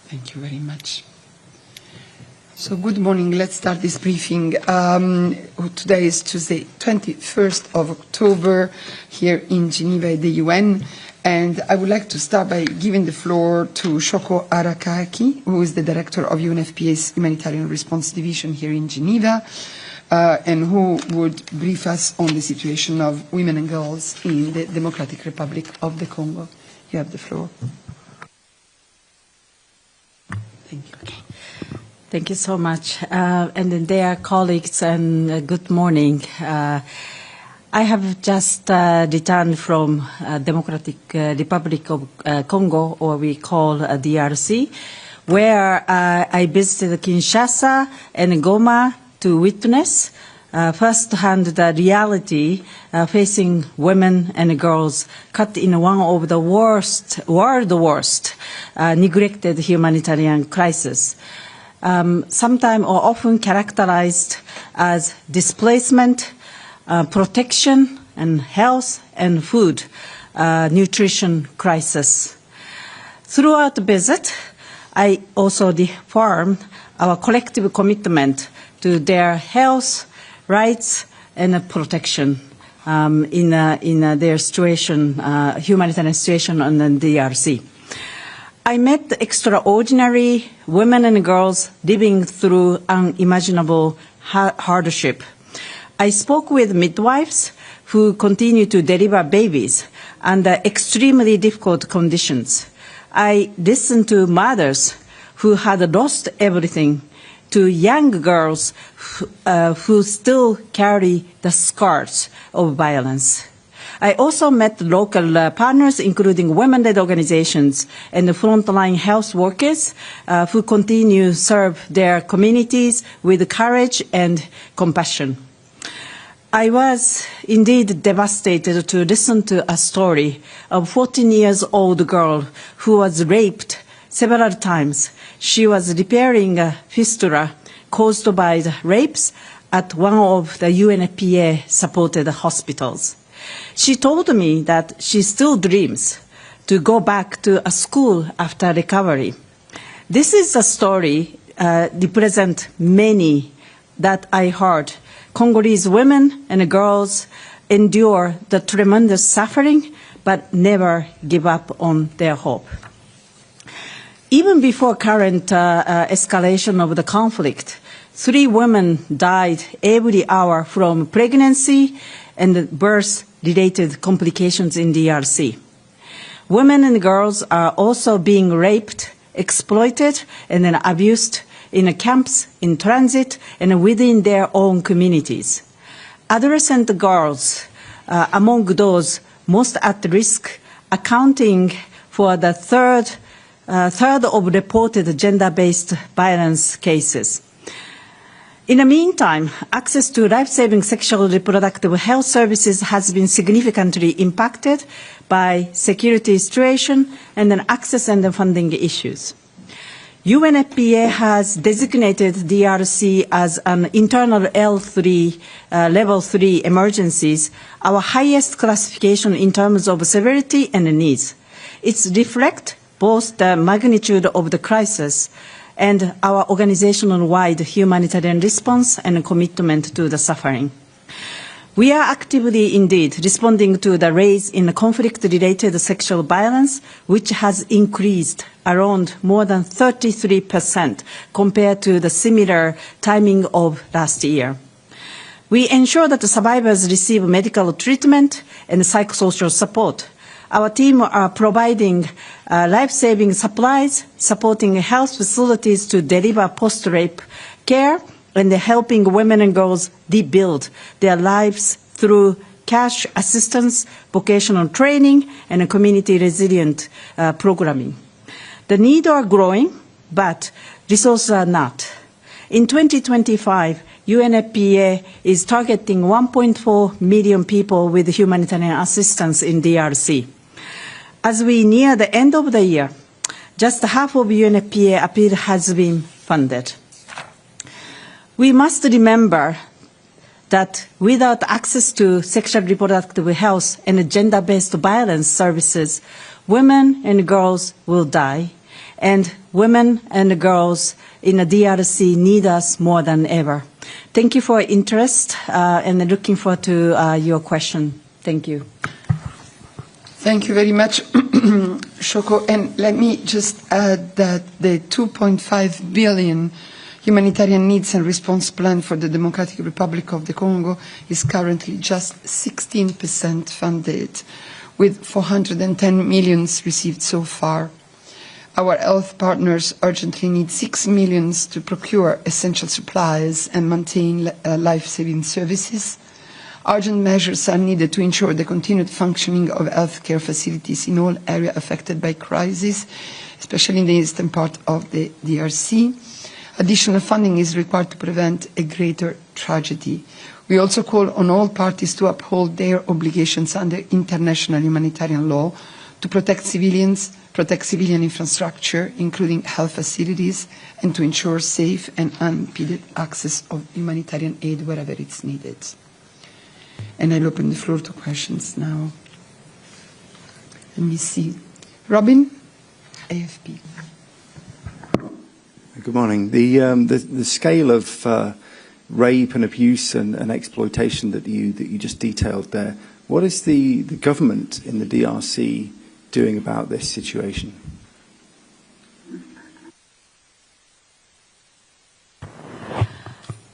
Thank you very much. So good morning. Let's start this briefing. Today is Tuesday, 21st of October, here in Geneva at the UN. And I would like to start by giving the floor to Shoko Arakaki, who is the director of UNFPA's Humanitarian Response Division here in Geneva, and who would brief us on the situation of women and girls in the Democratic Republic of the Congo. You have the floor. Thank you. Okay. Thank you so much. And dear colleagues, and good morning. I have just returned from Democratic Republic of Congo, or we call DRC, where I visited Kinshasa and Goma to witness firsthand the reality facing women and girls caught in one of the worst, neglected humanitarian crisis. Sometimes or often characterized as displacement, protection and health and food, nutrition crisis. Throughout the visit, I also reaffirmed our collective commitment to their health, rights and protection in their situation, humanitarian situation on the DRC. I met extraordinary women and girls living through unimaginable hardship. I spoke with midwives who continue to deliver babies under extremely difficult conditions. I listened to mothers who had lost everything, to young girls who still carry the scars of violence. I also met local partners, including women-led organizations and the frontline health workers who continue to serve their communities with courage and compassion. I was indeed devastated to listen to a story of a 14-year-old girl who was raped several times. She was repairing a fistula caused by the rapes at one of the UNFPA-supported hospitals. She told me that she still dreams to go back to a school after recovery. This is a story represent many that I heard. Congolese women and girls endure the tremendous suffering, but never give up on their hope. Even before current escalation of the conflict, 3 women died every hour from pregnancy and birth-related complications in DRC. Women and girls are also being raped, exploited, and then abused in camps, in transit, and within their own communities. Adolescent girls among those most at risk, accounting for the third of reported gender-based violence cases. In the meantime, access to life-saving sexual reproductive health services has been significantly impacted by security situation and then access and funding issues. UNFPA has designated DRC as an internal L3, level 3 emergencies, our highest classification in terms of severity and needs. It reflects both the magnitude of the crisis and our organizational-wide humanitarian response and commitment to the suffering. We are actively indeed responding to the rise in conflict-related sexual violence, which has increased around more than 33% compared to the similar timing of last year. We ensure that the survivors receive medical treatment and psychosocial support. Our team are providing life-saving supplies, supporting health facilities to deliver post-rape care, and helping women and girls rebuild their lives through cash assistance, vocational training, and community resilient programming. The needs are growing, but resources are not. In 2025, UNFPA is targeting 1.4 million people with humanitarian assistance in DRC. As we near the end of the year, just half of UNFPA appeal has been funded. We must remember that without access to sexual reproductive health and gender-based violence services, women and girls will die, and women and girls in the DRC need us more than ever. Thank you for your interest, and looking forward to your question. Thank you. Thank you very much, Shoko. And let me just add that the 2.5 billion humanitarian needs and response plan for the Democratic Republic of the Congo is currently just 16% funded, with 410 million received so far. Our health partners urgently need 6 million to procure essential supplies and maintain life-saving services. Urgent measures are needed to ensure the continued functioning of healthcare facilities in all areas affected by crisis, especially in the eastern part of the DRC. Additional funding is required to prevent a greater tragedy. We also call on all parties to uphold their obligations under international humanitarian law to protect civilians, protect civilian infrastructure, including health facilities, and to ensure safe and unimpeded access of humanitarian aid wherever it's needed. And I'll open the floor to questions now. Let me see. Robin, AFP. Good morning. The scale of rape and abuse and exploitation that you just detailed there, what is the government in the DRC doing about this situation?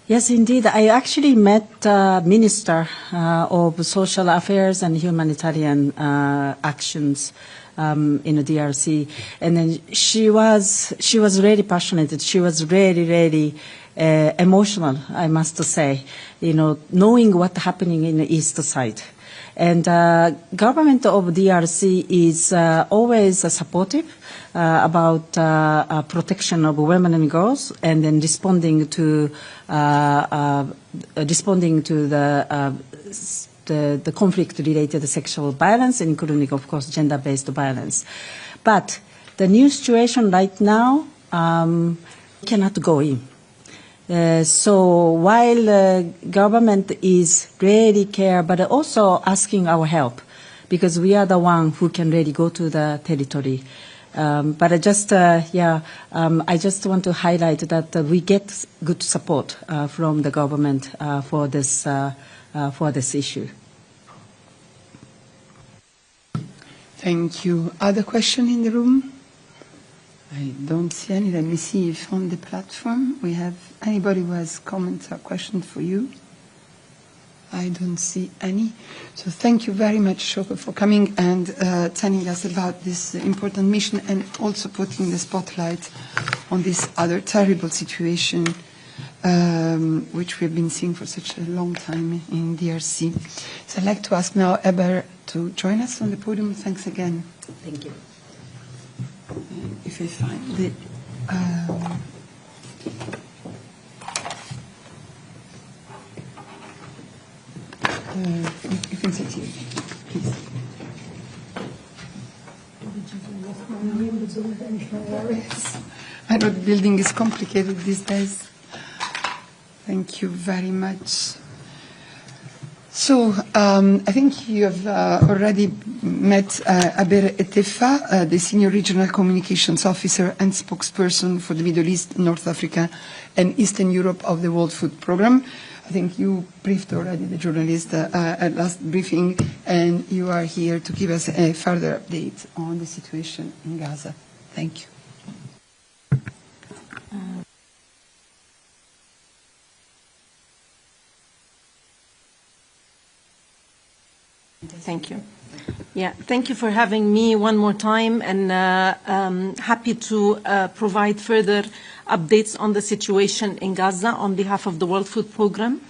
Yes, indeed. I actually met Minister of Social Affairs and Humanitarian Actions in the DRC, and then she was really passionate. She was really emotional, I must say, knowing what's happening in the east side. And government of DRC is always supportive about protection of women and girls, and then responding to the conflict-related sexual violence, including, of course, gender-based violence. But the new situation right now cannot go in. So while government is really care, but also asking our help, because we are the one who can really go to the territory. But I just want to highlight that we get good support from the government for this issue. Thank you. Other question in the room? I don't see any. Let me see if on the platform we have anybody who has comments or questions for you. I don't see any. So thank you very much, Shoko, for coming and telling us about this important mission, and also putting the spotlight on this other terrible situation which we've been seeing for such a long time in DRC. So I'd like to ask now Eber to join us on the podium. Thanks again. Thank you. If I find the you can sit here, please. I know the building is complicated these days. Thank you very much. So I think you have already met Aber Etefa, the Senior Regional Communications Officer and Spokesperson for the Middle East, North Africa and Eastern Europe of the World Food Programme. I think you briefed already the journalist at last briefing, and you are here to give us a further update on the situation in Gaza. Thank you. Thank you. Yeah, thank you for having me one more time, and happy to provide further updates on the situation in Gaza on behalf of the World Food Programme.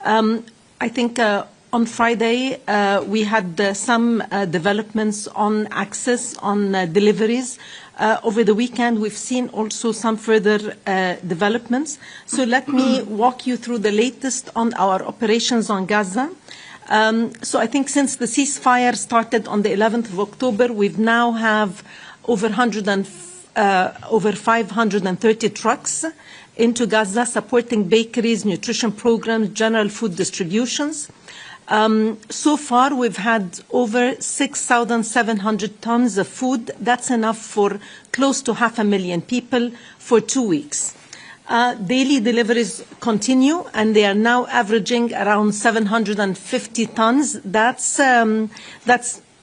I think on Friday we had some developments on access, on deliveries. Over the weekend we've seen also some further developments. So let me walk you through the latest on our operations on Gaza. So I think since the ceasefire started on the 11th of October, we've now have over 530 trucks into Gaza supporting bakeries, nutrition programs, general food distributions. So far, we've had over 6,700 tons of food. That's enough for close to 500,000 people for 2 weeks. Daily deliveries continue, and they are now averaging around 750 tons. That's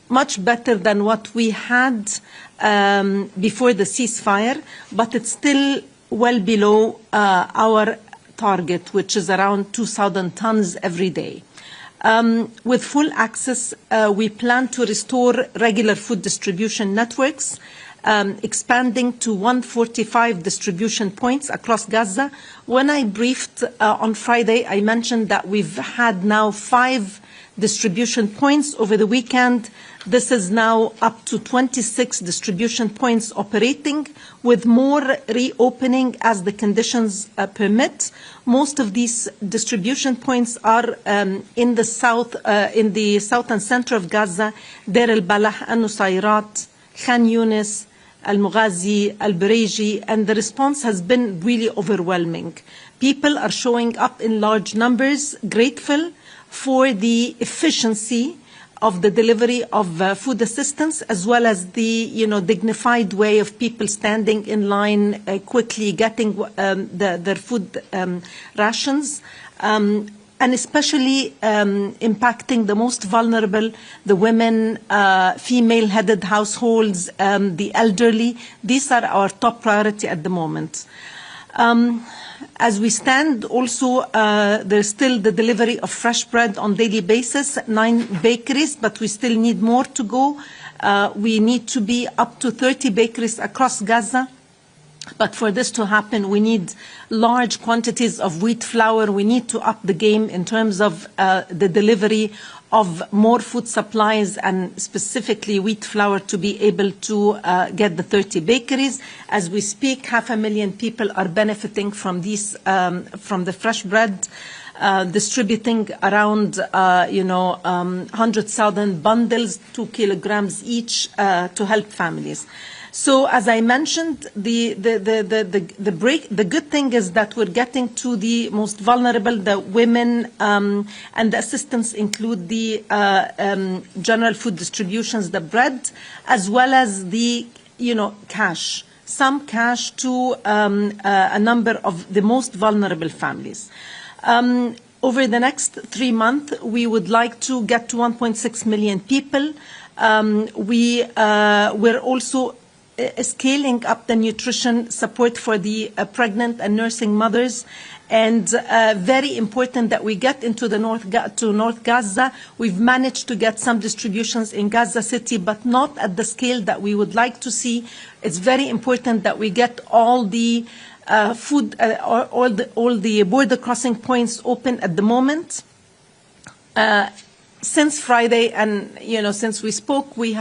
much better than what we had before the ceasefire, but it's still well below our target, which is around 2,000 tons every day. With full access, we plan to restore regular food distribution networks, expanding to 145 distribution points across Gaza. When I briefed on Friday, I mentioned that we've had now 5 distribution points over the weekend. This is now up to 26 distribution points operating, with more reopening as the conditions permit. Most of these distribution points are in the south and center of Gaza: Deir al-Balah, Al-Nusayrat, Khan Yunis, Al-Mughazi, Al-Bareji, and the response has been really overwhelming. People are showing up in large numbers, grateful for the efficiency of the delivery of food assistance, as well as the dignified way of people standing in line, quickly getting their food rations, and especially impacting the most vulnerable, the women, female-headed households, the elderly. These are our top priority at the moment. As we stand, also, there's still the delivery of fresh bread on daily basis, 9 bakeries, but we still need more to go. We need to be up to 30 bakeries across Gaza. But for this to happen, we need large quantities of wheat flour. We need to up the game in terms of the delivery of more food supplies, and specifically wheat flour, to be able to get the 30 bakeries. As we speak, 500,000 people are benefiting from these, from the fresh bread, distributing around 100,000 bundles, 2 kilograms each, to help families. So, as I mentioned, the good thing is that we're getting to the most vulnerable, the women, and the assistance include the general food distributions, the bread, as well as the cash, some cash to a number of the most vulnerable families. Over the next 3 months, we would like to get to 1.6 million people. We're also scaling up the nutrition support for the pregnant and nursing mothers, and very important that we get into the North Gaza. We've managed to get some distributions in Gaza City, but not at the scale that we would like to see. It's very important that we get all the food, all the border crossing points open at the moment. Since Friday, and since we spoke, we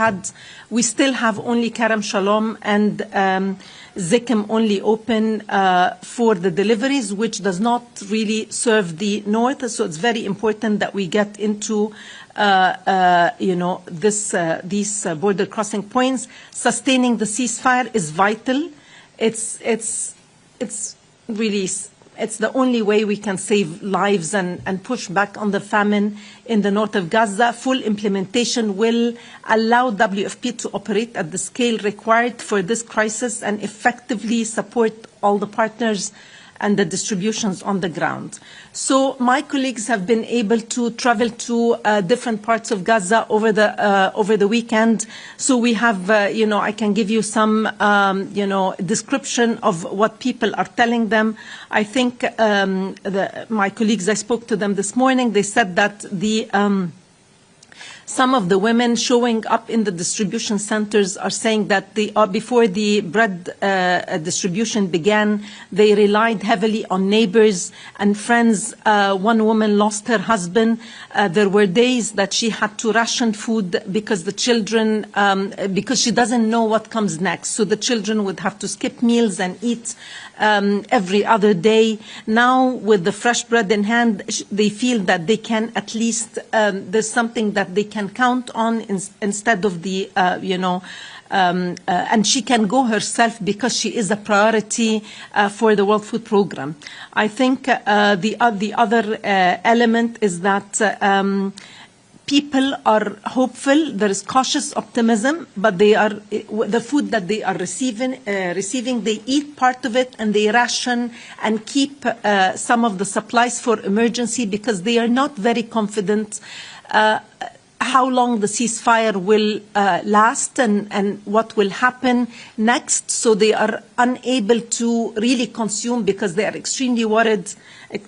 still have only Karam Shalom and Zikim only open for the deliveries, which does not really serve the north. So it's very important that we get into these border crossing points. Sustaining the ceasefire is vital. It's really. It's the only way we can save lives and push back on the famine in the north of Gaza. Full implementation will allow WFP to operate at the scale required for this crisis and effectively support all the partners and the distributions on the ground. So my colleagues have been able to travel to different parts of Gaza over the weekend. So we have, I can give you some, description of what people are telling them. I think my colleagues, I spoke to them this morning. They said that some of the women showing up in the distribution centers are saying that before the bread distribution began, they relied heavily on neighbors and friends. One woman lost her husband. There were days that she had to ration food because the children, because she doesn't know what comes next. So the children would have to skip meals and eat every other day. Now, with the fresh bread in hand, they feel that they can at least, there's something that they can can count on instead of the, and she can go herself because she is a priority for the World Food Programme. I think the other element is that people are hopeful. There is cautious optimism, but the food that they are receiving, they eat part of it and they ration and keep some of the supplies for emergency because they are not very confident how long the ceasefire will last and what will happen next. So they are unable to really consume because they are extremely worried,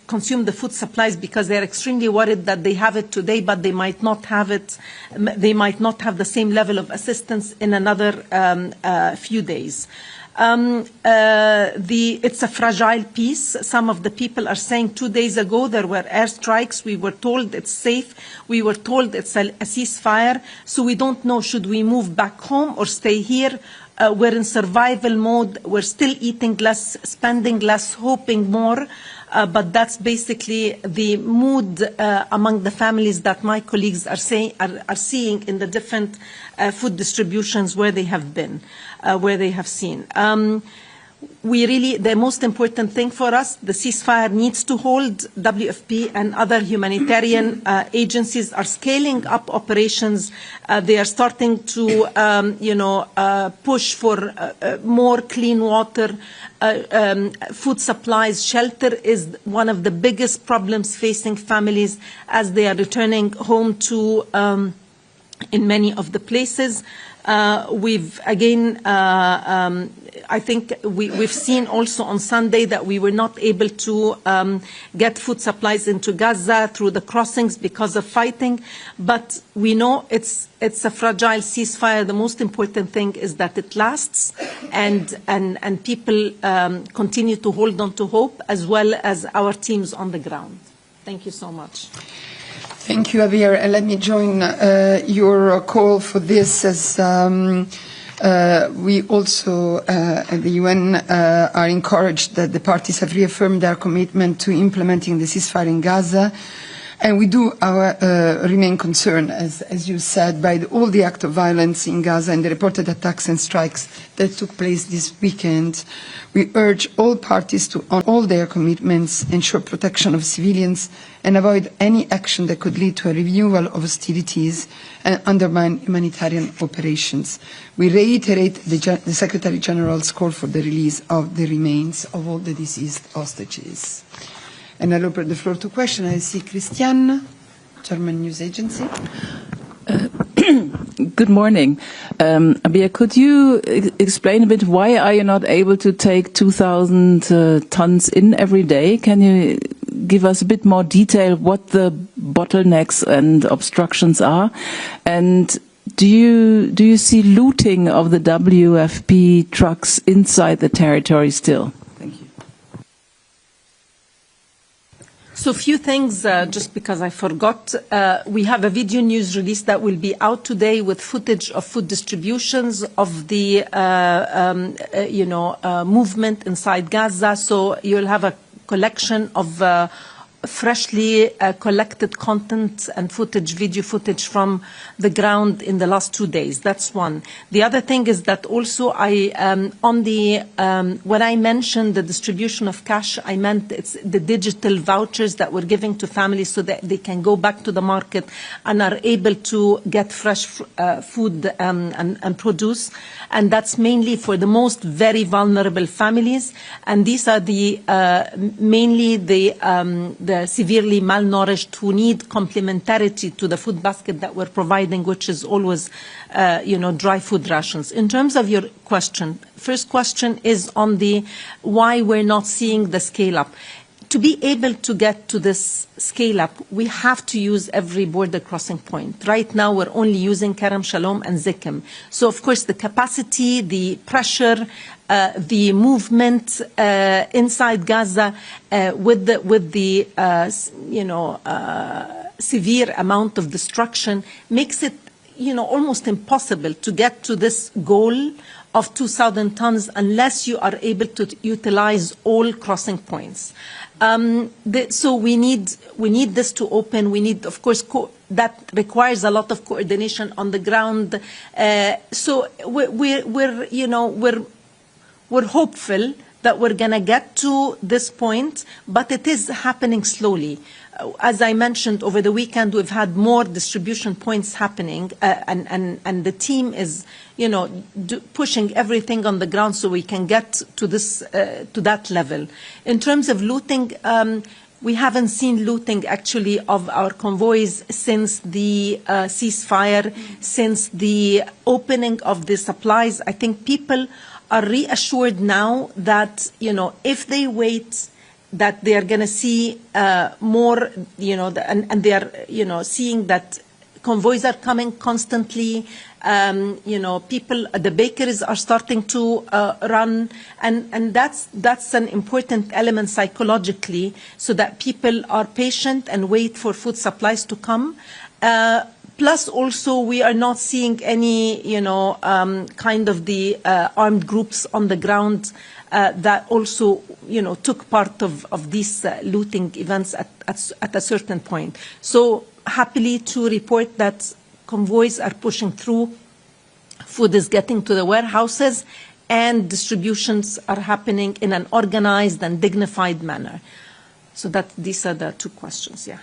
consume the food supplies because they are extremely worried that they have it today, but they might not have it. They might not have the same level of assistance in another few days. It's a fragile peace. Some of the people are saying 2 days ago there were airstrikes. We were told it's safe. We were told it's a ceasefire. So we don't know, should we move back home or stay here? We're in survival mode. We're still eating less, spending less, hoping more. But that's basically the mood among the families that my colleagues are seeing in the different food distributions where they have been, where they have seen. The most important thing for us, the ceasefire needs to hold. WFP and other humanitarian agencies are scaling up operations. They are starting to, push for more clean water, food supplies. Shelter is one of the biggest problems facing families as they are returning home to, in many of the places. We've again, I think we've seen also on Sunday that we were not able to get food supplies into Gaza through the crossings because of fighting. But we know it's a fragile ceasefire. The most important thing is that it lasts and people continue to hold on to hope, as well as our teams on the ground. Thank you so much. Thank you, Javier. And let me join your call for this, as we also at the UN are encouraged that the parties have reaffirmed their commitment to implementing the ceasefire in Gaza. And we do remain concerned, as you said, by all the acts of violence in Gaza and the reported attacks and strikes that took place this weekend. We urge all parties to honor all their commitments, ensure protection of civilians, and avoid any action that could lead to a renewal of hostilities and undermine humanitarian operations. We reiterate the Secretary General's call for the release of the remains of all the deceased hostages. And I'll open the floor to questions. I see Christiane, German news agency. Good morning. Abir, could you explain a bit why are you not able to take 2,000 tons in every day? Can you give us a bit more detail what the bottlenecks and obstructions are? And do you see looting of the WFP trucks inside the territory still? So a few things, just because I forgot. We have a video news release that will be out today with footage of food distributions of the, movement inside Gaza. So you'll have a collection of freshly collected content and footage, video footage from the ground in the last 2 days. That's one. The other thing is that also when I mentioned the distribution of cash, I meant it's the digital vouchers that we're giving to families so that they can go back to the market and are able to get fresh food and produce. And that's mainly for the most very vulnerable families. And these are the mainly the severely malnourished who need complementarity to the food basket that we're providing, which is always, dry food rations. In terms of your question, first question is on the why we're not seeing the scale up. To be able to get to this scale up, we have to use every border crossing point. Right now, we're only using Kerem Shalom and Zikim. So, of course, the capacity, the pressure, the movement inside Gaza with the severe amount of destruction makes it, almost impossible to get to this goal of 2,000 tons unless you are able to utilize all crossing points. So we need this to open. We need, of course, that requires a lot of coordination on the ground. So we're hopeful that we're going to get to this point, but it is happening slowly. As I mentioned, over the weekend, we've had more distribution points happening, and the team is, pushing everything on the ground so we can get to this, to that level. In terms of looting, we haven't seen looting actually of our convoys since the ceasefire, since the opening of the supplies. I think people are reassured now that, if they wait, that they are going to see more, and they are, seeing that convoys are coming constantly. People, the bakeries are starting to run, and that's an important element psychologically, so that people are patient and wait for food supplies to come. Plus, also, we are not seeing any, kind of the armed groups on the ground that also, took part of these looting events at a certain point. So, happily to report that convoys are pushing through, food is getting to the warehouses, and distributions are happening in an organized and dignified manner. So these are the two questions, yeah.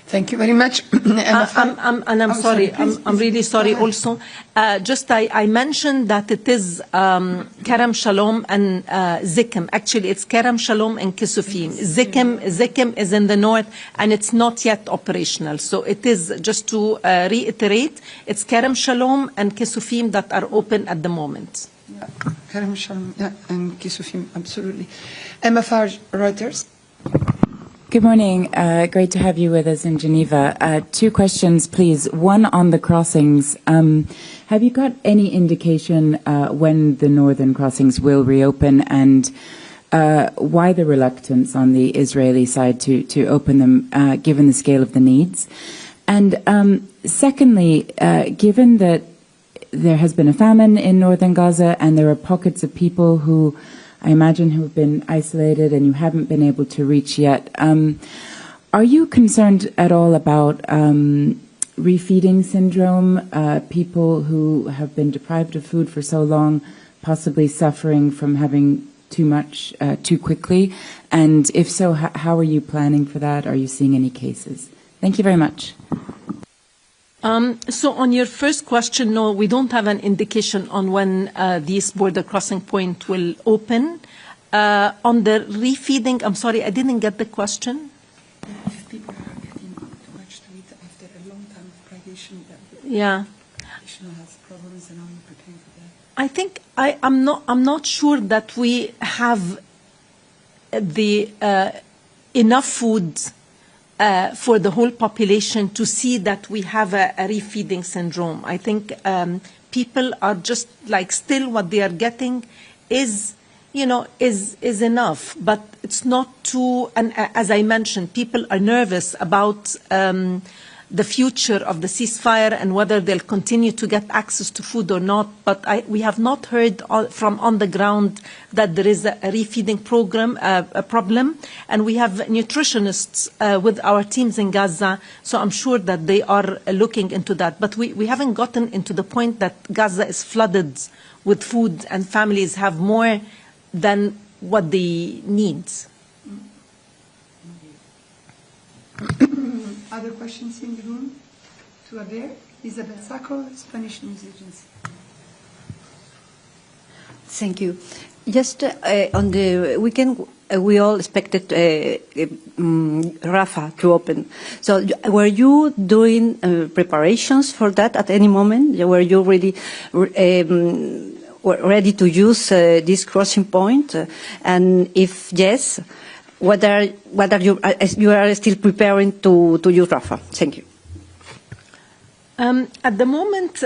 Thank you very much. I'm sorry, I'm really sorry also. I mentioned that it is Kerem Shalom and Zikim. Actually, it's Kerem Shalom and Kisufim. Zikim is in the north, and it's not yet operational. So it is, just to reiterate, it's Kerem Shalom and Kisufim that are open at the moment. Yeah, Kerem Shalom, yeah, and Kisufim, absolutely. Emma Farge, Reuters. Good morning. Great to have you with us in Geneva. Two questions, please. One on the crossings. Have you got any indication when the northern crossings will reopen, and why the reluctance on the Israeli side to open them, given the scale of the needs? And secondly, given that there has been a famine in northern Gaza and there are pockets of people who I imagine who have been isolated and you haven't been able to reach yet. Are you concerned at all about refeeding syndrome, people who have been deprived of food for so long, possibly suffering from having too much too quickly? And if so, how are you planning for that? Are you seeing any cases? Thank you very much. So on your first question, no, we don't have an indication on when this border crossing point will open. On the refeeding, I'm sorry, I didn't get the question. If people are getting too much to eat after a long time of privation, yeah, additional health problems, and how you preparing for that? I think I'm not sure that we have the enough food for the whole population to see that we have a refeeding syndrome. I think people are just like still what they are getting is enough, but it's not too, and as I mentioned, people are nervous about the future of the ceasefire and whether they'll continue to get access to food or not. But we have not heard from on the ground that there is a refeeding program, a problem. And we have nutritionists with our teams in Gaza, so I'm sure that they are looking into that. But we haven't gotten into the point that Gaza is flooded with food and families have more than what they need. Other questions in the room? To Abir? Isabel Sacco, Spanish News Agency. Thank you. Just on the weekend, we all expected Rafah to open. So were you doing preparations for that at any moment? Were you ready to use this crossing point? And if yes, whether you are still preparing to use Rafah? Thank you. At the moment,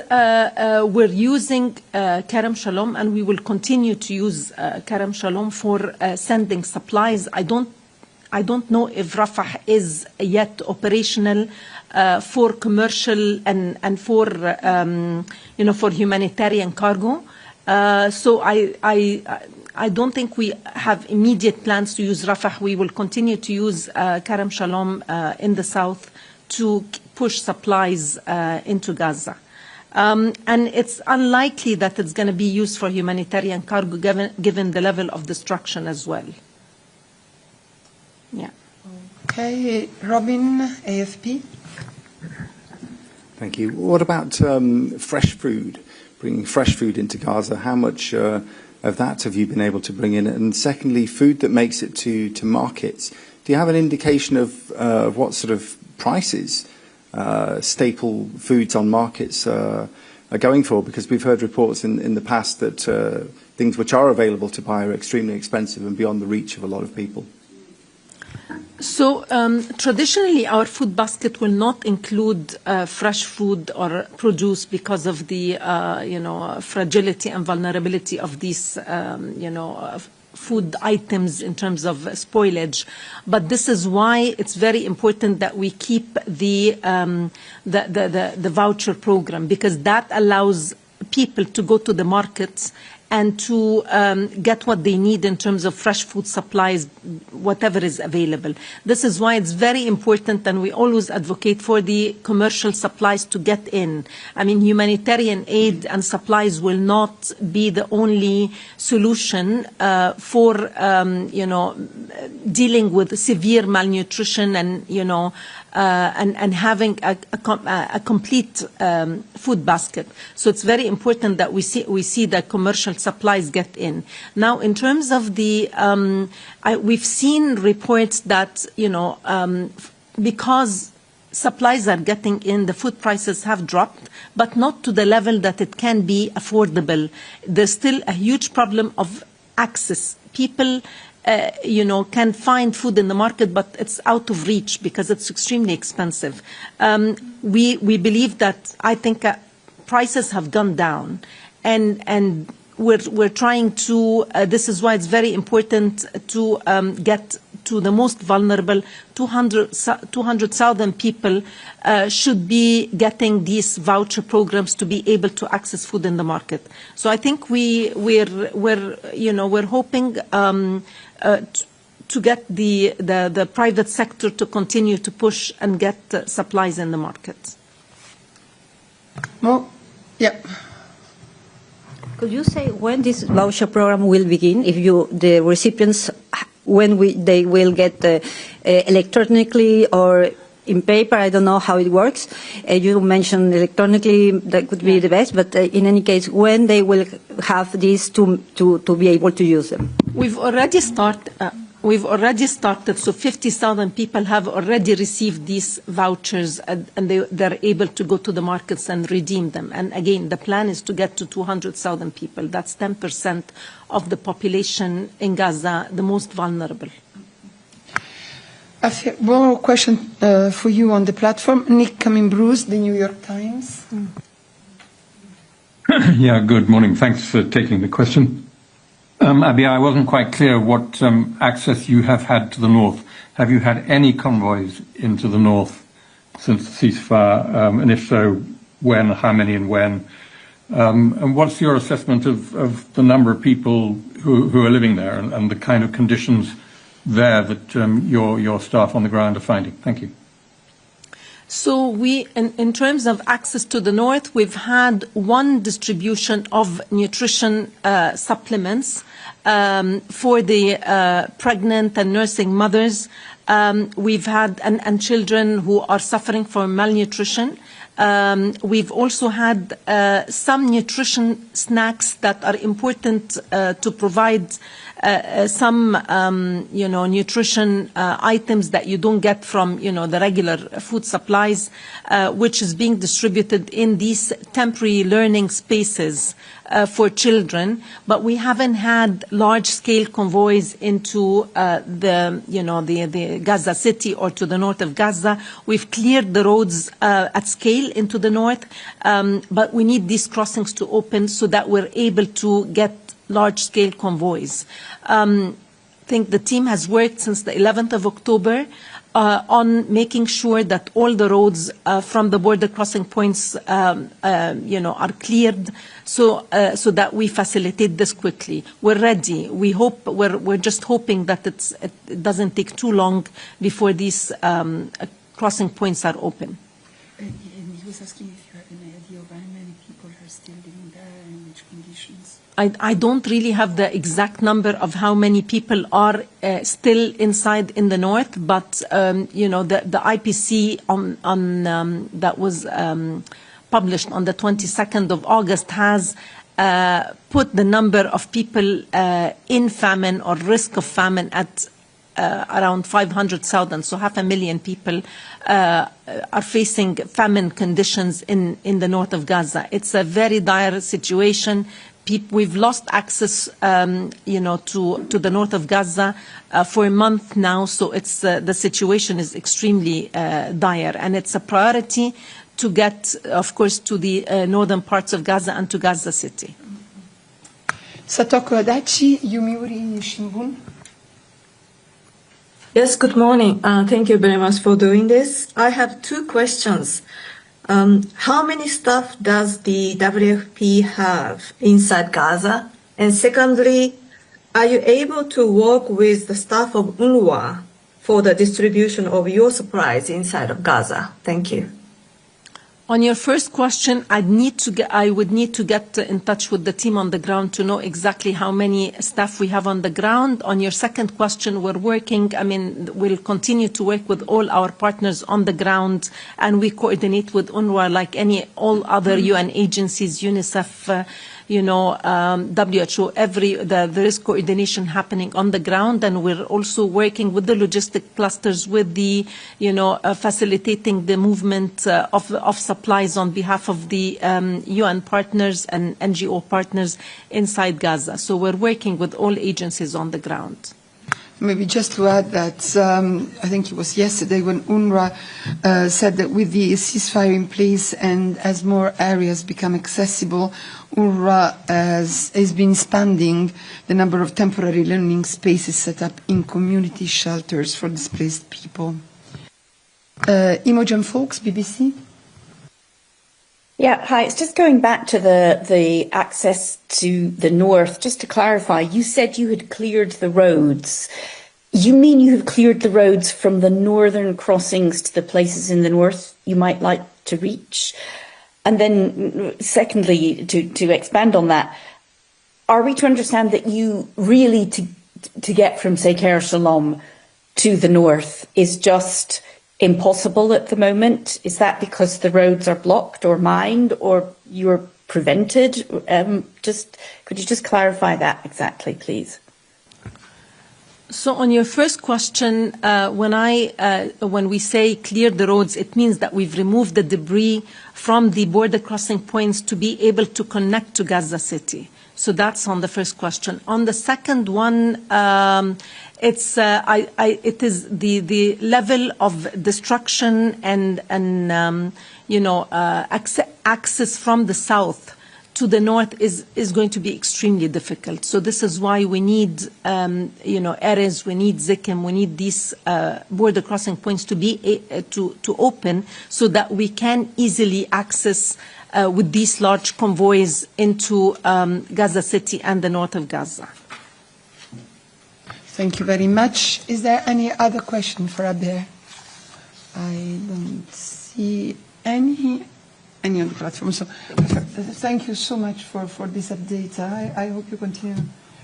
we're using Kerem Shalom, and we will continue to use Kerem Shalom for sending supplies. I don't know if Rafah is yet operational for commercial and for for humanitarian cargo. So I don't think we have immediate plans to use Rafah. We will continue to use Kerem Shalom in the south to push supplies into Gaza. And it's unlikely that it's going to be used for humanitarian cargo given the level of destruction as well. Yeah. Okay, Robin, AFP. Thank you. What about fresh food, bringing fresh food into Gaza? How much of that have you been able to bring in? And secondly, food that makes it to markets. Do you have an indication of what sort of prices staple foods on markets are going for? Because we've heard reports in the past that things which are available to buy are extremely expensive and beyond the reach of a lot of people. So traditionally, our food basket will not include fresh food or produce because of the, fragility and vulnerability of these, food items in terms of spoilage. But this is why it's very important that we keep the voucher program, because that allows people to go to the markets and to get what they need in terms of fresh food supplies, whatever is available. This is why it's very important, and we always advocate for the commercial supplies to get in. I mean, humanitarian aid and supplies will not be the only solution for, dealing with severe malnutrition and, and having a complete food basket. So it's very important that we see that commercial supplies get in. Now, in terms of the, we've seen reports that, because supplies are getting in, the food prices have dropped, but not to the level that it can be affordable. There's still a huge problem of access. People can find food in the market, but it's out of reach because it's extremely expensive. We believe that, I think, prices have gone down, and we're trying to, this is why it's very important to get to the most vulnerable. 200,000 people should be getting these voucher programs to be able to access food in the market. So I think we're hoping to get the private sector to continue to push and get supplies in the market. Well, yeah. Could you say when this voucher program will begin? If the recipients, when they will get electronically or in paper? I don't know how it works. You mentioned electronically, that could be the best, but in any case, when they will have these to be able to use them? We've already started, so 50,000 people have already received these vouchers, and they're able to go to the markets and redeem them. And again, the plan is to get to 200,000 people. That's 10% of the population in Gaza, the most vulnerable. One more question for you on the platform. Nick Cumming-Bruce, The New York Times. Yeah, good morning. Thanks for taking the question. Abia, I wasn't quite clear what access you have had to the north. Have you had any convoys into the north since the ceasefire? And if so, when, how many and when? And what's your assessment of the number of people who are living there and the kind of conditions there that your staff on the ground are finding? Thank you. So we, in terms of access to the north, we've had one distribution of nutrition supplements for the pregnant and nursing mothers. We've had, and children who are suffering from malnutrition. We've also had some nutrition snacks that are important to provide some, nutrition items that you don't get from, the regular food supplies, which is being distributed in these temporary learning spaces for children. But we haven't had large-scale convoys into the Gaza city or to the north of Gaza. We've cleared the roads at scale into the north, but we need these crossings to open so that we're able to get large-scale convoys. I think the team has worked since the 11th of October on making sure that all the roads from the border crossing points, are cleared, so that we facilitate this quickly. We're ready. We're just hoping that it doesn't take too long before these crossing points are open. And he was asking if you have an idea of how many people are still living there and which conditions. I don't really have the exact number of how many people are still inside in the north, but you know, the IPC that was published on the 22nd of August has put the number of people in famine or risk of famine at around 500,000, so 500,000 people are facing famine conditions in the north of Gaza. It's a very dire situation. We've lost access, you know, to the north of Gaza for a month now, so it's the situation is extremely dire, and it's a priority to get, of course, to the northern parts of Gaza and to Gaza City. Satoko Adachi, Yomiuri Shimbun. Yes, good morning. Thank you very much for doing this. I have two questions. How many staff does the WFP have inside Gaza? And secondly, are you able to work with the staff of UNRWA for the distribution of your supplies inside of Gaza? Thank you. On your first question, I would need to get in touch with the team on the ground to know exactly how many staff we have on the ground. On your second question, we'll continue to work with all our partners on the ground, and we coordinate with UNRWA like all other UN agencies, UNICEF, WHO, there is coordination happening on the ground, and we're also working with the logistic clusters, with the, facilitating the movement of supplies on behalf of the UN partners and NGO partners inside Gaza. So we're working with all agencies on the ground. Maybe just to add that I think it was yesterday when UNRWA said that with the ceasefire in place and as more areas become accessible, UNRWA has been expanding the number of temporary learning spaces set up in community shelters for displaced people. Imogen Folks, BBC. Yeah, hi. It's just going back to the access to the north. Just to clarify, you said you had cleared the roads. You mean you have cleared the roads from the northern crossings to the places in the north you might like to reach? And then secondly, to expand on that, are we to understand that you really, to get from, say, Ker Shalom to the north is just impossible at the moment? Is that because the roads are blocked or mined or you're prevented? Could you just clarify that exactly, please? So on your first question, when we say clear the roads, it means that we've removed the debris from the border crossing points to be able to connect to Gaza City. So that's on the first question. On the second one, it is the level of destruction and access from the south to the north is going to be extremely difficult. So this is why we need Erez, we need Zikim, we need these border crossing points to be to open so that we can easily access with these large convoys into Gaza City and the north of Gaza. Thank you very much. Is there any other question for Abir? I don't see any on the platform. So thank you so much for this update. I hope you continue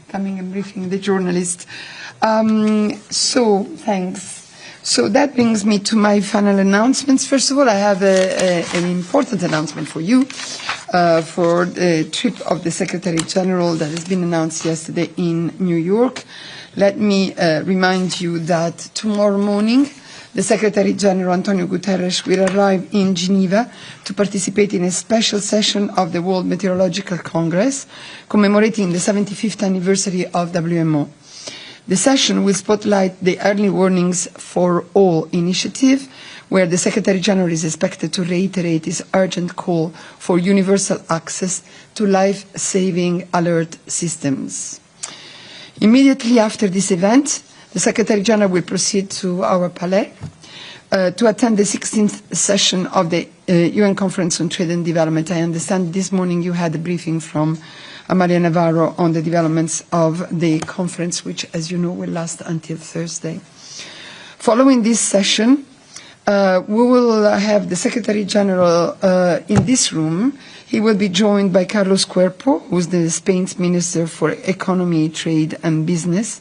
coming and briefing the journalists. So thanks. So that brings me to my final announcements. First of all, I have an important announcement for you for the trip of the Secretary General that has been announced yesterday in New York. Let me remind you that tomorrow morning, the Secretary General, Antonio Guterres, will arrive in Geneva to participate in a special session of the World Meteorological Congress, commemorating the 75th anniversary of WMO. The session will spotlight the Early Warnings for All initiative, where the Secretary General is expected to reiterate his urgent call for universal access to life-saving alert systems. Immediately after this event, the Secretary General will proceed to our Palais to attend the 16th session of the UN Conference on Trade and Development. I understand this morning you had a briefing from Maria Navarro on the developments of the conference, which, as you know, will last until Thursday. Following this session, We will have the Secretary General in this room. He will be joined by Carlos Cuerpo, who is the Spain's Minister for Economy, Trade and Business,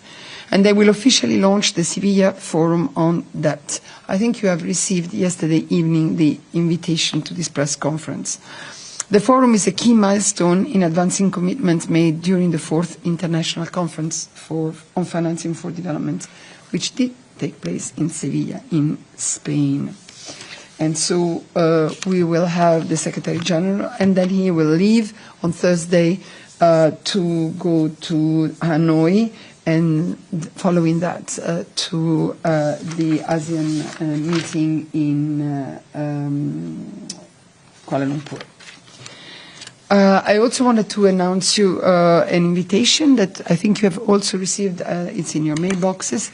and they will officially launch the Sevilla Forum on that. I think you have received yesterday evening the invitation to this press conference. The forum is a key milestone in advancing commitments made during the 4th International Conference on Financing for Development, which did take place in Sevilla, in Spain. And so we will have the Secretary General, and then he will leave on Thursday to go to Hanoi, and following that to the ASEAN meeting in Kuala Lumpur. I also wanted to announce you an invitation that I think you have also received. It's in your mailboxes.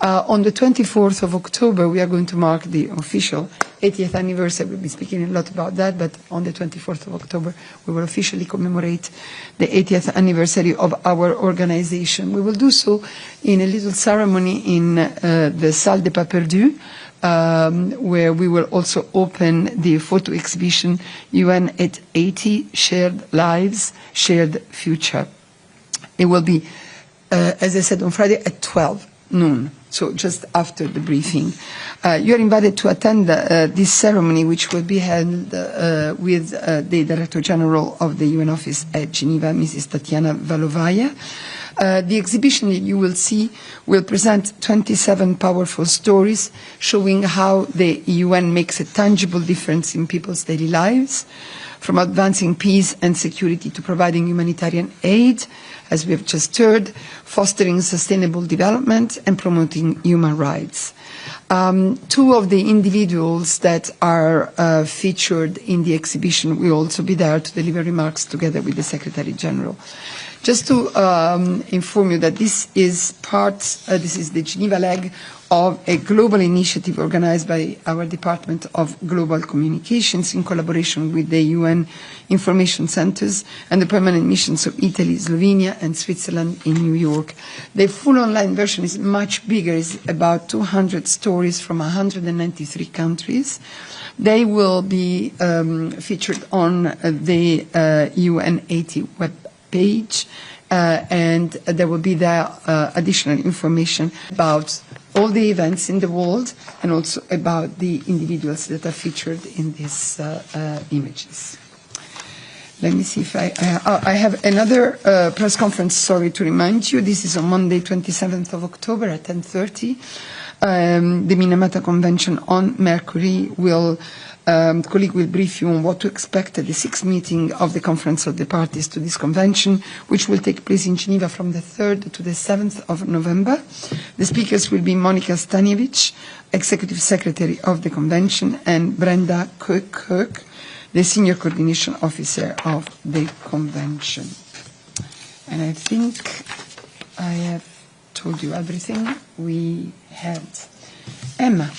On the 24th of October, we are going to mark the official 80th anniversary. We'll be speaking a lot about that, but on the 24th of October, we will officially commemorate the 80th anniversary of our organization. We will do so in a little ceremony in the Salle des Pas Perdus, where we will also open the photo exhibition UN at 80, Shared Lives, Shared Future. It will be, as I said, on Friday at 12 noon, so just after the briefing. You are invited to attend this ceremony, which will be held with the Director General of the UN Office at Geneva, Mrs. Tatiana Valovaya. The exhibition that you will see will present 27 powerful stories showing how the UN makes a tangible difference in people's daily lives, from advancing peace and security to providing humanitarian aid, as we have just heard, fostering sustainable development and promoting human rights. Two of the individuals that are featured in the exhibition will also be there to deliver remarks together with the Secretary General. Just to inform you that this is the Geneva leg of a global initiative organized by our Department of Global Communications in collaboration with the UN Information Centers and the permanent missions of Italy, Slovenia and Switzerland in New York. The full online version is much bigger, it's about 200 stories from 193 countries. They will be featured on the UN 80 web page, and there will be there additional information about all the events in the world and also about the individuals that are featured in these images. Let me see if I have another press conference, sorry to remind you. This is on Monday, 27th of October at 10:30. The Minamata Convention on Mercury colleague will brief you on what to expect at the 6th meeting of the Conference of the Parties to this convention, which will take place in Geneva from the 3rd to the 7th of November. The speakers will be Monika Staniewicz, Executive Secretary of the Convention, and Brenda Kirk, the Senior Coordination Officer of the Convention. And I think I have told you everything we had. Emma.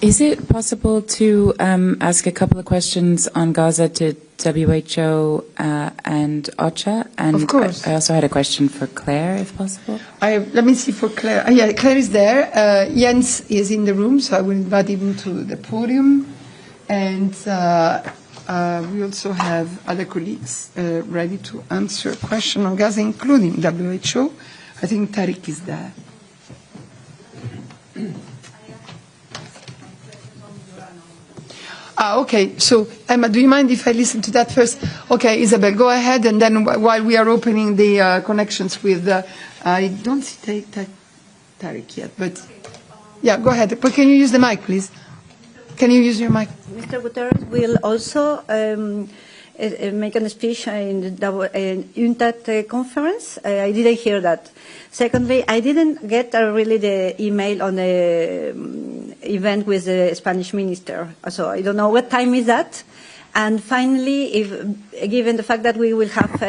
Is it possible to ask a couple of questions on Gaza to WHO and OCHA? And of course. I also had a question for Claire, if possible. Let me see for Claire. Yeah, Claire is there. Jens is in the room, so I will invite him to the podium. And we also have other colleagues ready to answer a question on Gaza, including WHO. I think Tariq is there. Okay, so Emma, do you mind if I listen to that first? Okay, Isabel, go ahead, and then while we are opening the connections with, I don't see Tariq yet, but yeah, go ahead. But can you use the mic, please? Can you use your mic? Mr. Guterres will also make a speech in the UNTAD conference. I didn't hear that. Secondly, I didn't get really the email on the event with the Spanish minister, so I don't know what time is that. And finally, given the fact that we will have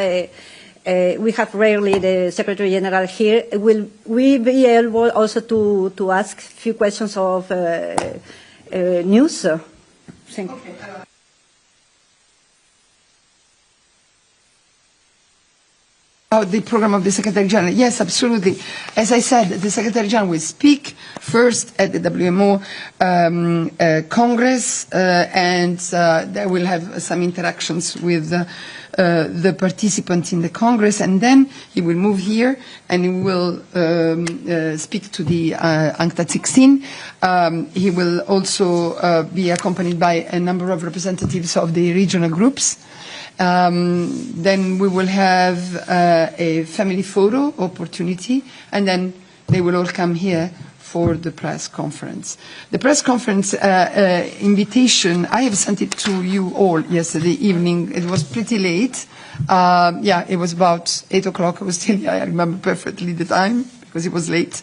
we have rarely the Secretary General here, will we be able also to ask a few questions of news? Thank you. Okay. The program of the Secretary General. Yes, absolutely. As I said, the Secretary General will speak first at the WMO Congress, and they will have some interactions with the participants in the Congress, and then he will move here and he will speak to the UNCTAD 16. He will also be accompanied by a number of representatives of the regional groups. Then we will have a family photo opportunity, and then they will all come here for the press conference. The press conference invitation, I have sent it to you all yesterday evening. It was pretty late. It was about 8 o'clock. I was still, I remember perfectly the time because it was late.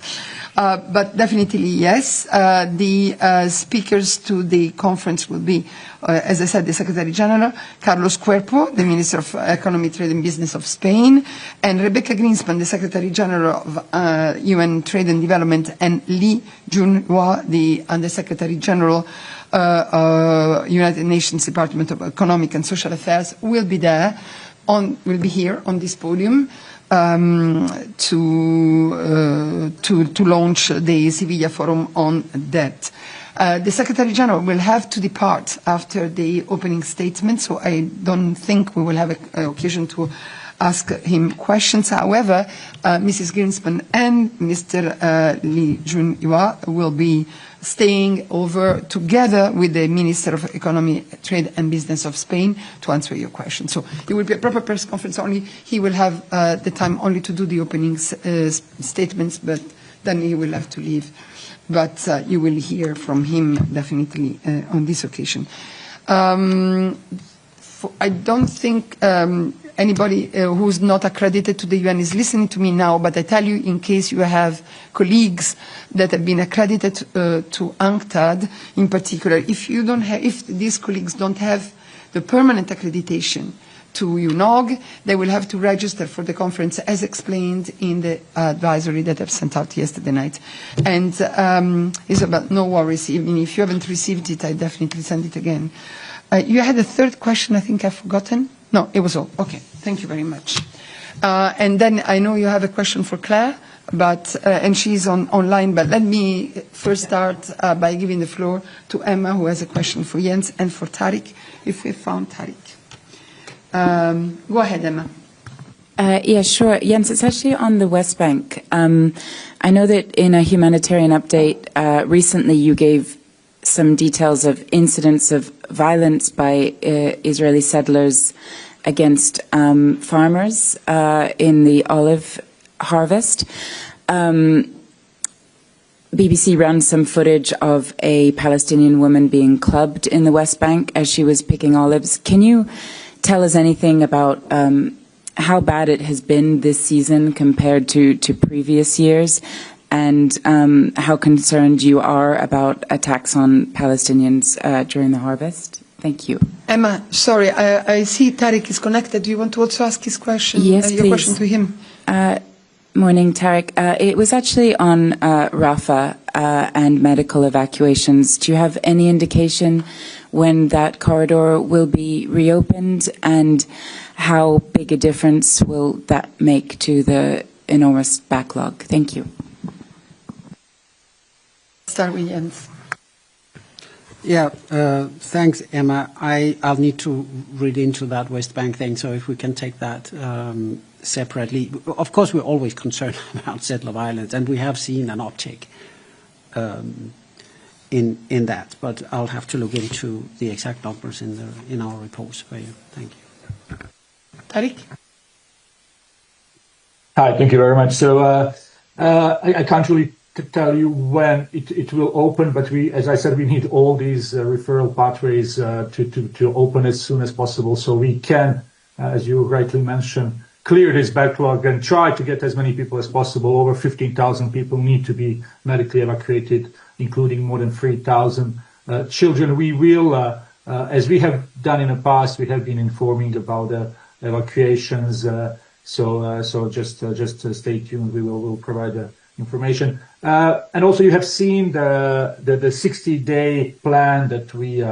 But definitely, yes. The speakers to the conference will be, as I said, the Secretary General, Carlos Cuerpo, the Minister of Economy, Trade and Business of Spain, and Rebecca Greenspan, the Secretary General of UN Trade and Development, and Lee Junhua, the Under-Secretary General, United Nations Department of Economic and Social Affairs, will be there, will be here on this podium. To launch the Sevilla Forum on that. The Secretary General will have to depart after the opening statement, so I don't think we will have an occasion to ask him questions. However, Mrs. Greenspan and Mr. Lee Junhua will be staying over together with the Minister of Economy, Trade and Business of Spain to answer your questions. So it will be a proper press conference only. He will have the time only to do the opening statements, but then he will have to leave. But you will hear from him definitely on this occasion. I don't think anybody who's not accredited to the UN is listening to me now, but I tell you, in case you have colleagues that have been accredited to UNCTAD, in particular, if these colleagues don't have the permanent accreditation to UNOG, they will have to register for the conference as explained in the advisory that I've sent out yesterday night. And Isabel, no worries, even if you haven't received it, I definitely send it again. You had a third question, I think I've forgotten. No, it was all. Okay, thank you very much. And then I know you have a question for Claire, but and she's online, but let me first start by giving the floor to Emma, who has a question for Jens, and for Tariq, if we found Tariq. Go ahead, Emma. Yeah, sure. Jens, it's actually on the West Bank. I know that in a humanitarian update recently you gave some details of incidents of violence by Israeli settlers against farmers in the olive harvest. BBC ran some footage of a Palestinian woman being clubbed in the West Bank as she was picking olives. Can you tell us anything about how bad it has been this season compared to previous years, and how concerned you are about attacks on Palestinians during the harvest? Thank you. Emma, sorry, I see Tariq is connected. Do you want to also ask his question? Yes, your please. Question to him. Morning, Tariq. It was actually on Rafah and medical evacuations. Do you have any indication when that corridor will be reopened, and how big a difference will that make to the enormous backlog? Thank you. Start with Jens. Yeah, thanks, Emma. I'll need to read into that West Bank thing, so if we can take that separately. Of course, we're always concerned about settler violence, and we have seen an uptick in that, but I'll have to look into the exact numbers in our reports for you. Thank you. Tariq? Hi, thank you very much. So I can't really tell you when it will open, but as I said, we need all these referral pathways to open as soon as possible, so we can, as you rightly mentioned, clear this backlog and try to get as many people as possible. Over 15,000 people need to be medically evacuated, including more than 3,000 children. We will, as we have done in the past, we have been informing about the evacuations. So just stay tuned. We'll provide the information. And also, you have seen the 60-day plan that we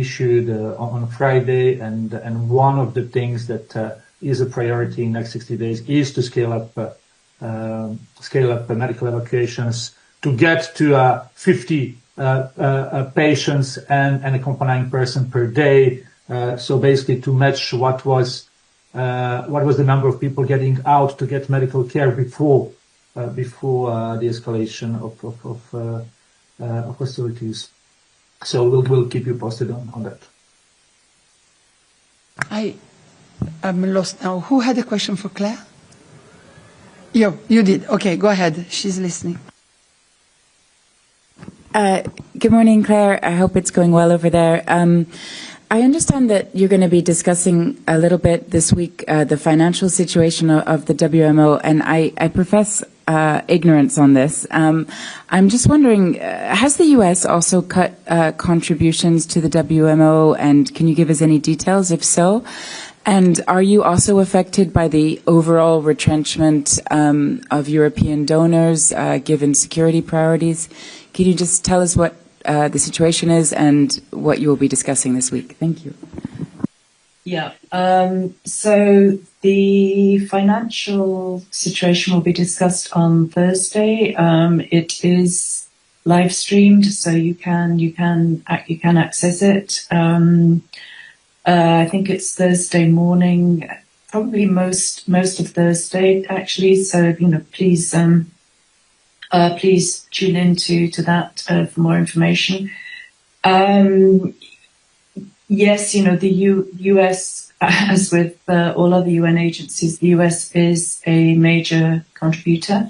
issued on Friday, and one of the things that is a priority in the next 60 days, is to scale up medical evacuations to get to 50 patients and accompanying person per day. So basically to match what was the number of people getting out to get medical care before the escalation of hostilities. So we'll keep you posted on that. I'm lost now. Who had a question for Claire? You did. Okay, go ahead. She's listening. Good morning, Claire. I hope it's going well over there. I understand that you're going to be discussing a little bit this week the financial situation of the WMO, and I profess ignorance on this. I'm just wondering, has the U.S. also cut contributions to the WMO, and can you give us any details if so? And are you also affected by the overall retrenchment of European donors given security priorities? Can you just tell us what the situation is and what you will be discussing this week? Thank you. Yeah. So the financial situation will be discussed on Thursday. It is live streamed, so you can access it. I think it's Thursday morning, probably most of Thursday actually. So please tune in to that for more information. Yes, the US, as with all other UN agencies, the US is a major contributor.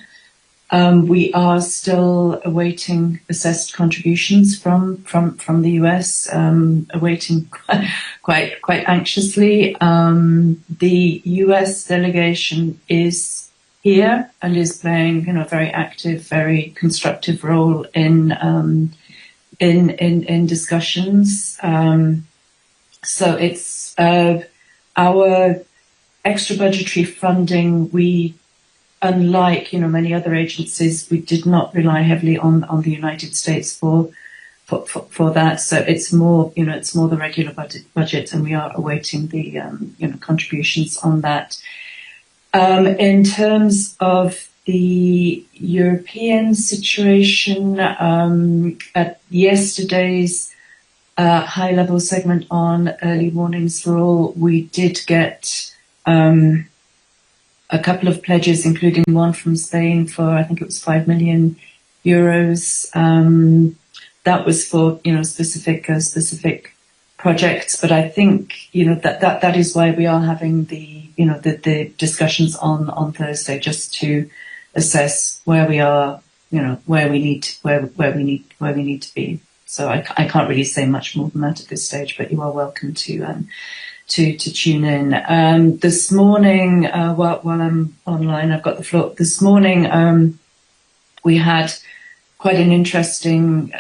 We are still awaiting assessed contributions from the US, awaiting quite anxiously. The US delegation is here and is playing, a very active, very constructive role in discussions. So it's our extra budgetary funding. We, unlike many other agencies, we did not rely heavily on the United States for that. So it's more the regular budget, and we are awaiting the contributions on that. In terms of the European situation, at yesterday's high-level segment on early warnings for all, we did get a couple of pledges, including one from Spain for, I think it was 5 million euros. That was for specific projects, but I think that is why we are having the discussions on Thursday, just to assess where we are, where we need to be. So I can't really say much more than that at this stage, but you are welcome to tune in. This morning, while I'm online, I've got the floor. This morning, we had quite an interesting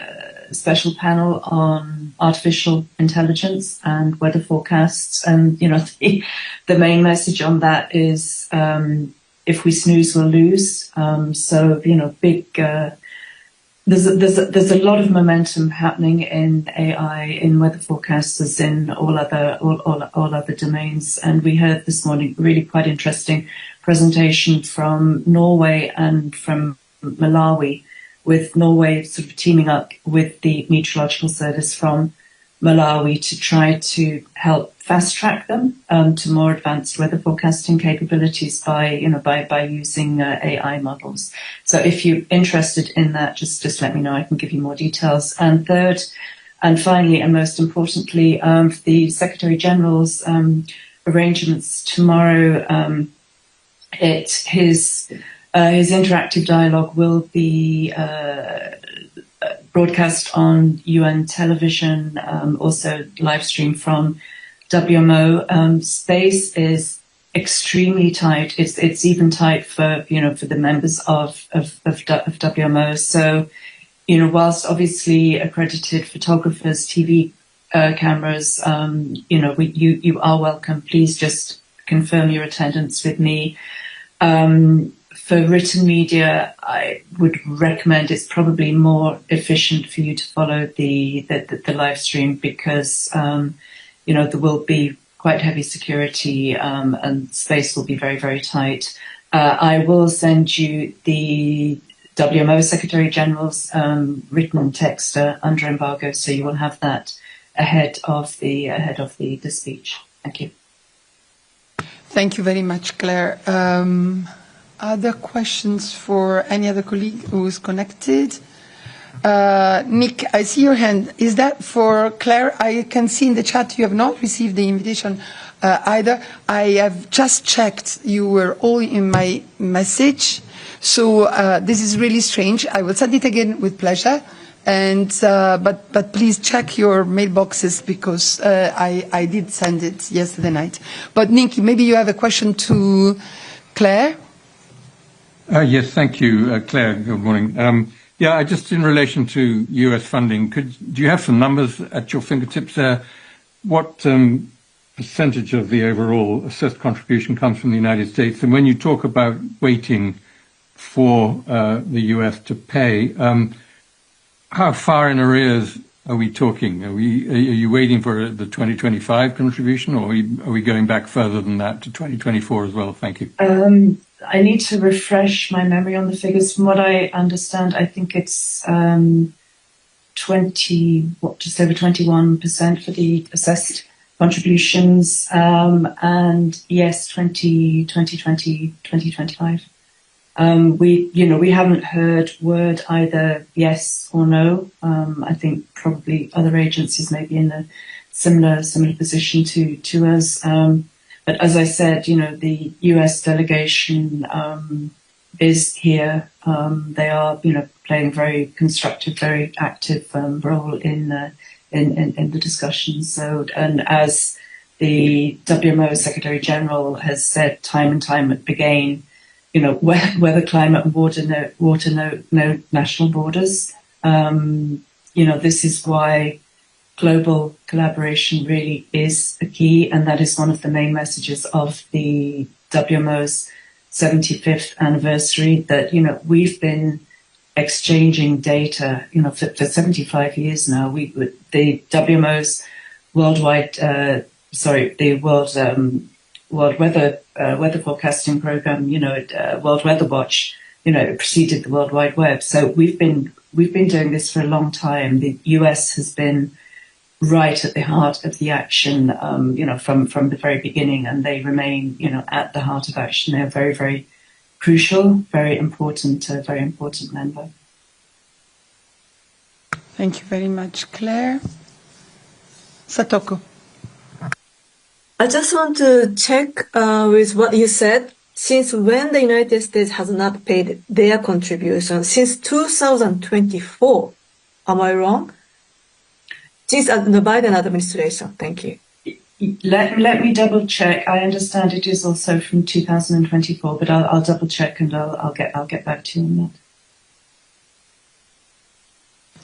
special panel on artificial intelligence and weather forecasts. And, the main message on that is, if we snooze, we'll lose. So, there's a lot of momentum happening in AI, in weather forecasters, in all other domains. And we heard this morning really quite interesting presentation from Norway and from Malawi, with Norway sort of teaming up with the meteorological service from Malawi to try to help fast track them to more advanced weather forecasting capabilities by using AI models. So if you're interested in that, just let me know. I can give you more details. And third, and finally, and most importantly, the Secretary General's arrangements tomorrow. His interactive dialogue will be broadcast on UN television, also live streamed from WMO. Space is extremely tight. It's even tight for the members of WMO. So, whilst obviously accredited photographers, TV cameras, you are welcome. Please just confirm your attendance with me. For written media, I would recommend it's probably more efficient for you to follow the live stream, because there will be quite heavy security, and space will be very, very tight. I will send you the WMO Secretary General's written text under embargo, so you will have that ahead of the speech. Thank you. Thank you very much, Claire. Other questions for any other colleague who is connected? Nick, I see your hand. Is that for Claire? I can see in the chat you have not received the invitation either. I have just checked. You were all in my message. So this is really strange. I will send it again with pleasure. And but please check your mailboxes because I did send it yesterday night. But Nick, maybe you have a question to Claire? Yes, thank you, Claire. Good morning. Yeah, just in relation to US funding, do you have some numbers at your fingertips there? What percentage of the overall assessed contribution comes from the United States? And when you talk about waiting for the US to pay, how far in arrears are we talking? Are you waiting for the 2025 contribution, or are we going back further than that to 2024 as well? Thank you. I need to refresh my memory on the figures. From what I understand, I think it's just over 21% for the assessed contributions, and yes, 2020, 2025. We haven't heard word either yes or no. I think probably other agencies may be in a similar position to us. But as I said, the US delegation is here. They are, playing very constructive, very active role in the discussions. So, and as the WMO Secretary General has said time and time again, weather, climate, and water know national borders. This is why global collaboration really is a key, and that is one of the main messages of the WMO's 75th anniversary, that, we've been exchanging data, for 75 years now. The WMO's World Weather Forecasting Program, World Weather Watch, preceded the World Wide Web. So we've been doing this for a long time. The US has been right at the heart of the action, from the very beginning, and they remain, at the heart of action. They're very, very crucial, very important member. Thank you very much, Claire. Satoko. I just want to check with what you said. Since when the United States has not paid their contribution? Since 2024. Am I wrong? Since the Biden administration. Thank you. Let me double check. I understand it is also from 2024, but I'll double check and I'll get back to you on that.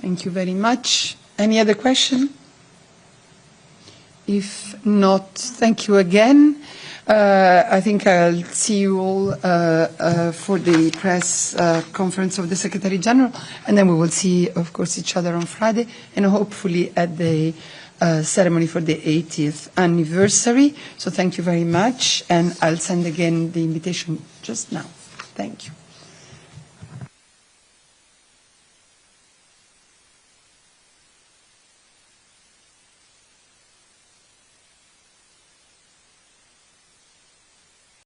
Thank you very much. Any other question? If not, thank you again. I think I'll see you all for the press conference of the Secretary General, and then we will see, of course, each other on Friday, and hopefully at the ceremony for the 80th anniversary. So thank you very much, and I'll send again the invitation just now. Thank you.